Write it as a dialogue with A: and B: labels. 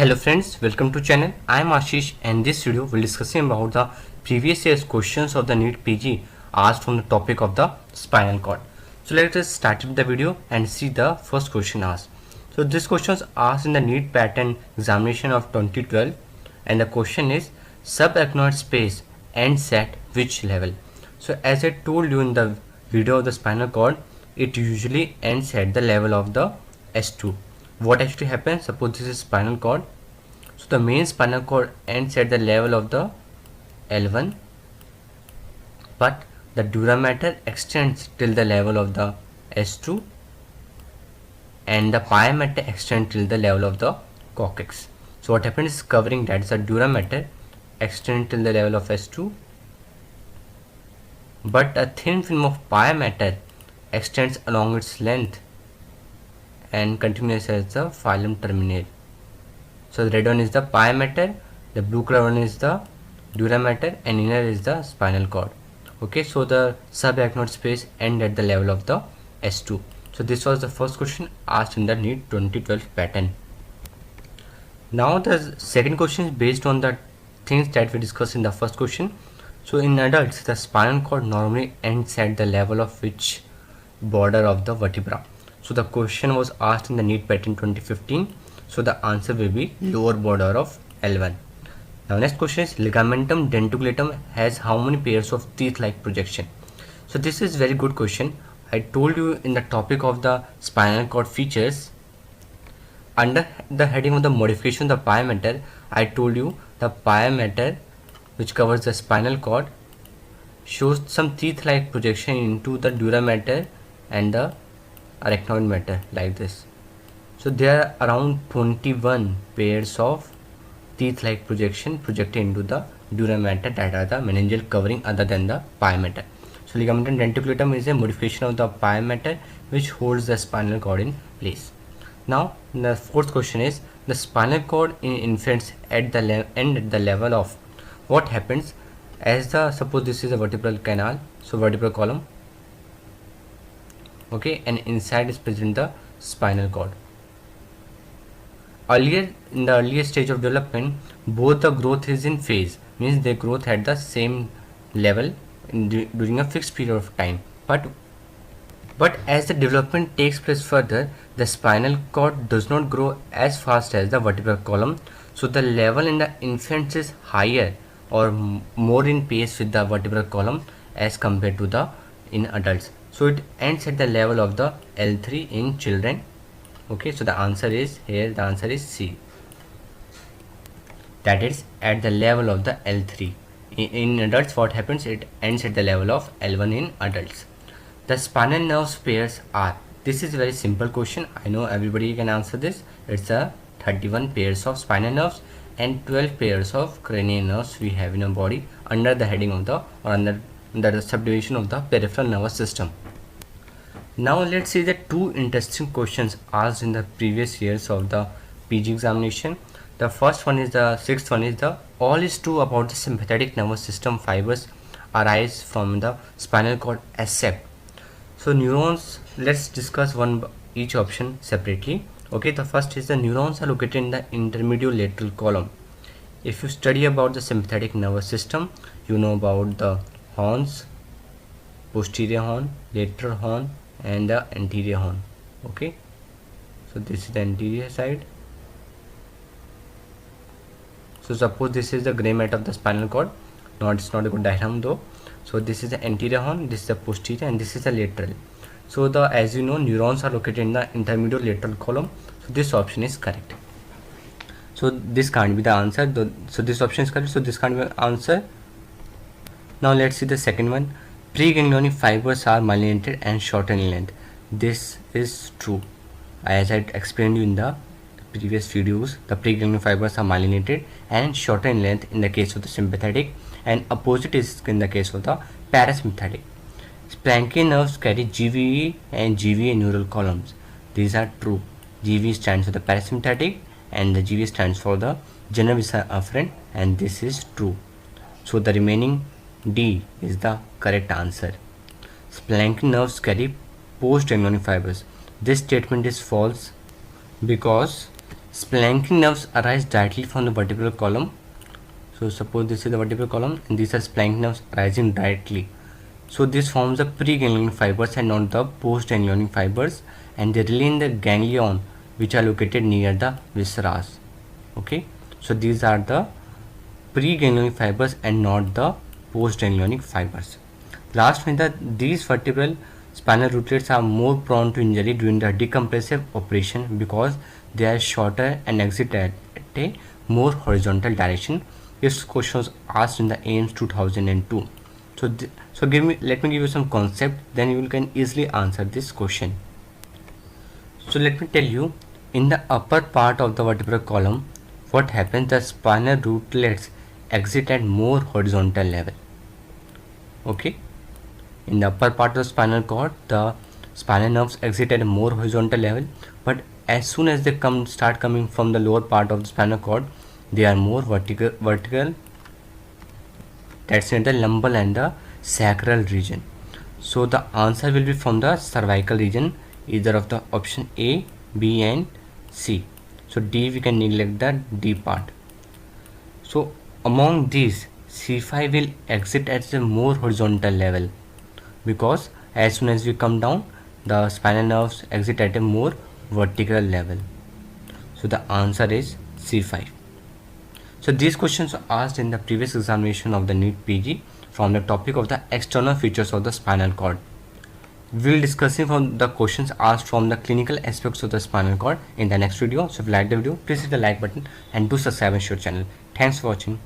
A: Hello friends, welcome to channel. I am Ashish and this video will discussing about the previous year's questions of the NEET PG asked from the topic of the spinal cord. So let us start with the video and see the first question asked. So this question is asked in the NEET pattern examination of 2012 and the question is subarachnoid space ends at which level? So as I told you in the video of the spinal cord, it usually ends at the level of the S2. What actually happens? Suppose this is spinal cord. So the main spinal cord ends at the level of the L1, but the dura mater extends till the level of the S2 and the pia mater extends till the level of the coccyx. So what happens is covering that is the dura mater extends till the level of S2, but a thin film of pia mater extends along its length and continues as the phylum terminale. So the red one is the pia mater, the blue color one is the dura mater, and inner is the spinal cord. Okay, so the subarachnoid space end at the level of the S2. So this was the first question asked in the NEET 2012 pattern. Now the second question is based on the things that we discussed in the first question. So in adults, the spinal cord normally ends at the level of which border of the vertebra? So the question was asked in the NEET pattern 2015. So the answer will be lower border of L1. Now next question is ligamentum dentoculatum has how many pairs of teeth-like projection? So this is very good question. I told you in the topic of the spinal cord features, under the heading of the modification of the pia mater, I told you the pia mater which covers the spinal cord shows some teeth-like projection into the dura mater and the arachnoid mater like this. So there are around 21 pairs of teeth-like projection projected into the dura mater that are the meningeal covering other than the pia mater. So ligamentum dentoculatum is a modification of the pia mater which holds the spinal cord in place. Now the fourth question is the spinal cord in infants at the end at the level of what happens as the suppose this is a vertebral canal, so vertebral column, okay, and inside is present the spinal cord. Earlier in the earlier stage of development, both the growth is in phase, means they growth at the same level during a fixed period of time, but as the development takes place further, the spinal cord does not grow as fast as the vertebral column, so the level in the infants is higher or more in pace with the vertebral column as compared to the in adults. So it ends at the level of the L3 in children. Okay, so the answer is here, the answer is C, that is at the level of the L3. In adults what happens, it ends at the level of L1 in adults. The spinal nerve pairs are, this is a very simple question, I know everybody can answer this. It's a 31 pairs of spinal nerves and 12 pairs of cranial nerves we have in our body under the heading of the or under the subdivision of the peripheral nervous system. Now let's see the two interesting questions asked in the previous years of the PG examination. The first one is the sixth one is the all is true about the sympathetic nervous system fibers arise from the spinal cord except. So neurons, let's discuss one each option separately. Okay, the first is the neurons are located in the intermediolateral column. If you study about the sympathetic nervous system, you know about the horns, posterior horn, lateral horn, and the anterior horn. Okay, so this is the anterior side. So suppose this is the gray matter of the spinal cord. No, it's not a good diagram though. So this is the anterior horn, this is the posterior, and this is the lateral. So the as you know, neurons are located in the intermediolateral column. So this option is correct. So this can't be the answer. So this option is correct. So this can't be the answer. Now let's see the second one. Preganglionic fibers are myelinated and shorter in length. This is true. As I explained you in the previous videos, the preganglionic fibers are myelinated and shorter in length in the case of the sympathetic, and opposite is in the case of the parasympathetic. Splanchnian nerves carry GVE and GVA neural columns. These are true. GVE stands for the parasympathetic and the GVA stands for the general visa afferent, and this is true. So the remaining D is the correct answer. Splanchnian nerves carry post ganglionic fibers. This statement is false because Splanchnic nerves arise directly from the vertebral column. So suppose this is the vertebral column and these are splanchnic nerves rising directly. So this forms the preganglionic fibers and not the postganglionic fibers, and they rely in the ganglion which are located near the viscera. Okay, so these are the preganglionic fibers and not the postganglionic fibers. Last one, that these vertebral spinal rootlets are more prone to injury during the decompressive operation because they are shorter and exit at a more horizontal direction. This question was asked in the AIMS 2002. So, let me give you some concept, then you can easily answer this question. So let me tell you, in the upper part of the vertebral column, what happens? The spinal rootlets exit at more horizontal level. Okay, in the upper part of the spinal cord, the spinal nerves exit at a more horizontal level, but as soon as they start coming from the lower part of the spinal cord, they are more vertical. That's in the lumbar and the sacral region. So the answer will be from the cervical region, either of the option A, B and C. So D, we can neglect the D part. So among these, C5 will exit at a more horizontal level, because as soon as we come down, the spinal nerves exit at a more vertical level. So the answer is C5. So these questions are asked in the previous examination of the NEET PG from the topic of the external features of the spinal cord. We will discussing from the questions asked from the clinical aspects of the spinal cord in the next video. So if you like the video, please hit the like button and do subscribe and share channel. Thanks for watching.